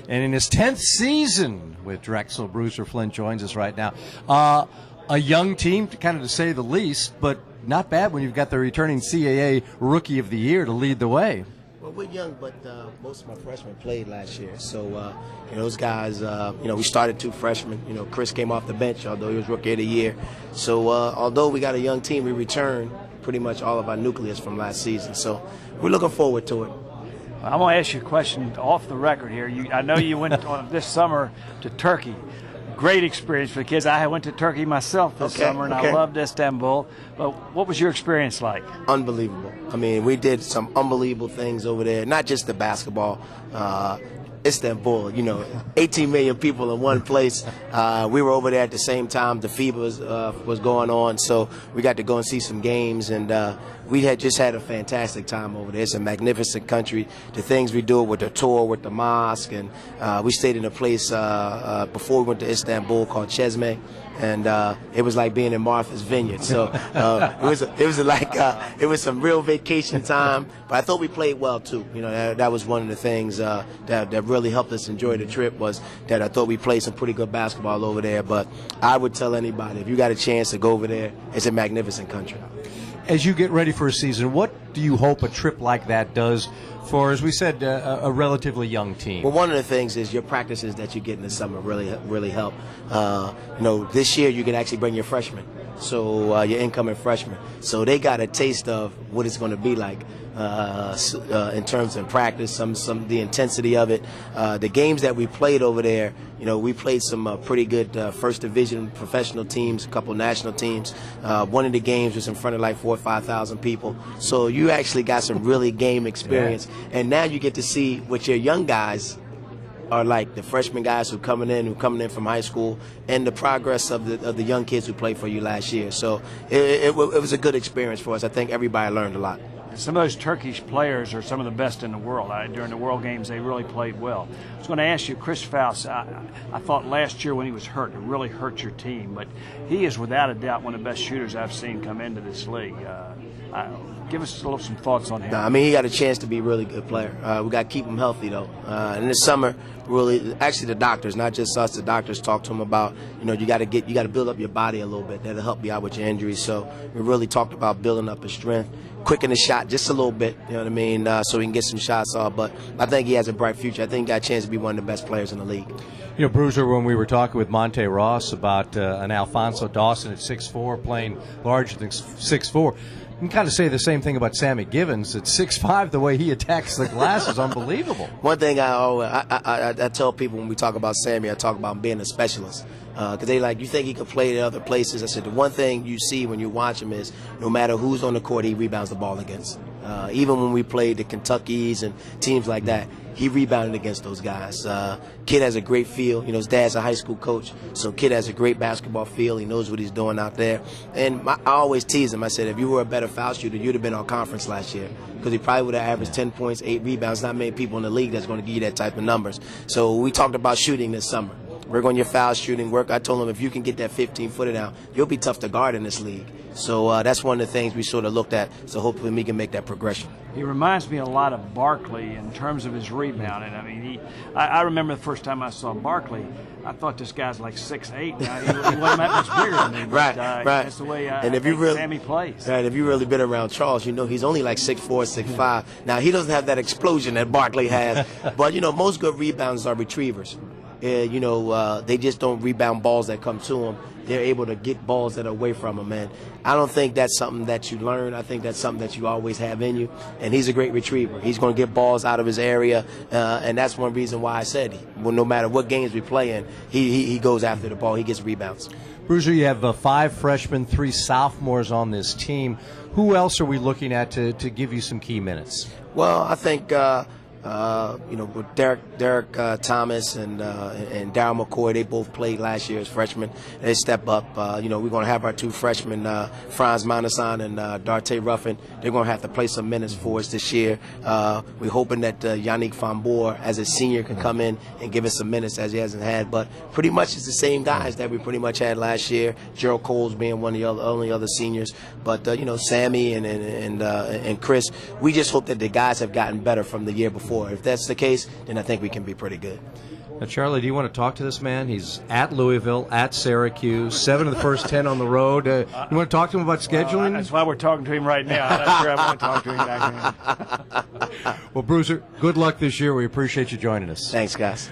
And in his 10th season with Drexel, Bruiser Flint joins us right now. A young team, kind of to say the least, but not bad when you've got the returning CAA Rookie of the Year to lead the way. Well, we're young, but most of my freshmen played last year. So, those guys, we started 2 freshmen. Chris came off the bench, although he was Rookie of the Year. So, although we got a young team, we returned pretty much all of our nucleus from last season. So, we're looking forward to it. I'm going to ask you a question off the record here. I know you went this summer to Turkey. Great experience for the kids. I went to Turkey myself this summer, and I loved Istanbul. But what was your experience like? Unbelievable. I mean, we did some unbelievable things over there, not just the basketball. Istanbul, 18 million people in one place. We were over there at the same time the FIBA was going on, so we got to go and see some games, and we had just had a fantastic time over there. It's a magnificent country. The things we do with the tour, with the mosque, and we stayed in a place before we went to Istanbul called Çeşme, and it was like being in Martha's Vineyard. So it was some real vacation time. But I thought we played well too. That was one of the things that really helped us enjoy the trip, was that I thought we played some pretty good basketball over there. But I would tell anybody, if you got a chance to go over there, it's a magnificent country. As you get ready for a season, what do you hope a trip like that does for, as we said, a relatively young team? Well, one of the things is your practices that you get in the summer really help. This year you can actually bring your freshmen, so your incoming freshmen. So they got a taste of what it's going to be like in terms of practice, some the intensity of it. The games that we played over there, we played some pretty good first division professional teams, a couple national teams. One of the games was in front of like 4,000 or 5,000 people. So you actually got some really game experience. Yeah. And now you get to see what your young guys are like, the freshman guys who coming in from high school, and the progress of the young kids who played for you last year. So it was a good experience for us. I think everybody learned a lot. Some of those Turkish players are some of the best in the world. During the World Games, they really played well. I was going to ask you, Chris Faust, I thought last year when he was hurt, it really hurt your team, but he is without a doubt one of the best shooters I've seen come into this league. Give us some thoughts on him. He got a chance to be a really good player. We got to keep him healthy, though. In the summer, actually the doctors, not just us, the doctors talked to him about, you got to build up your body a little bit. That'll help you out with your injuries. So we really talked about building up his strength, quicken the shot just a little bit, so he can get some shots off. But I think he has a bright future. I think he got a chance to be one of the best players in the league. Bruiser, when we were talking with Monte Ross about an Alfonso Dawson at 6'4", playing larger than 6'4", you can kind of say the same thing about Sammy Givens. At 6'5", the way he attacks the glass is unbelievable. One thing I tell people when we talk about Sammy, I talk about him being a specialist. Because they you think he could play at other places. I said, the one thing you see when you watch him is no matter who's on the court, he rebounds the ball against. Even when we played the Kentuckys and teams like that, he rebounded against those guys. Kid has a great feel. His dad's a high school coach, so kid has a great basketball feel. He knows what he's doing out there. And I always tease him. I said, if you were a better foul shooter, you'd have been on conference last year, because he probably would have averaged 10 points, 8 rebounds. Not many people in the league that's going to give you that type of numbers. So we talked about shooting this summer. Work on your foul shooting. I told him if you can get that 15-footer down, you'll be tough to guard in this league. So that's one of the things we sort of looked at. So hopefully we can make that progression. He reminds me a lot of Barkley in terms of his rebounding. I mean, I remember the first time I saw Barkley, I thought this guy's like 6'8". Now, he wasn't that much bigger than me. But, right. That's the way Sammy plays. Right. If you've really been around Charles, he's only like 6'4", 6'5". Now, he doesn't have that explosion that Barkley has. But, most good rebounders are retrievers. They just don't rebound balls that come to them. They're able to get balls that are away from them, man. I don't think that's something that you learn. I think that's something that you always have in you. And he's a great retriever. He's going to get balls out of his area, and that's one reason why I said, no matter what games we play in, he goes after the ball. He gets rebounds. Bruiser, you have 5 freshmen, 3 sophomores on this team. Who else are we looking at to give you some key minutes? Well, I think with Derek Thomas and Darryl McCoy, they both played last year as freshmen. They step up. We're going to have our 2 freshmen, Franz Manasan and Darte Ruffin. They're going to have to play some minutes for us this year. We're hoping that Yannick Van Boer, as a senior, can come in and give us some minutes as he hasn't had. But pretty much it's the same guys that we pretty much had last year. Gerald Coles being one of the only other seniors. But Sammy and Chris, we just hope that the guys have gotten better from the year before. 4. If that's the case, then I think we can be pretty good. Now, Charlie, do you want to talk to this man? He's at Louisville, at Syracuse, 7 of the first 10 on the road. You want to talk to him about scheduling? That's why we're talking to him right now. I'm not sure I want to talk to him back then. Well, Bruiser, good luck this year. We appreciate you joining us. Thanks, guys.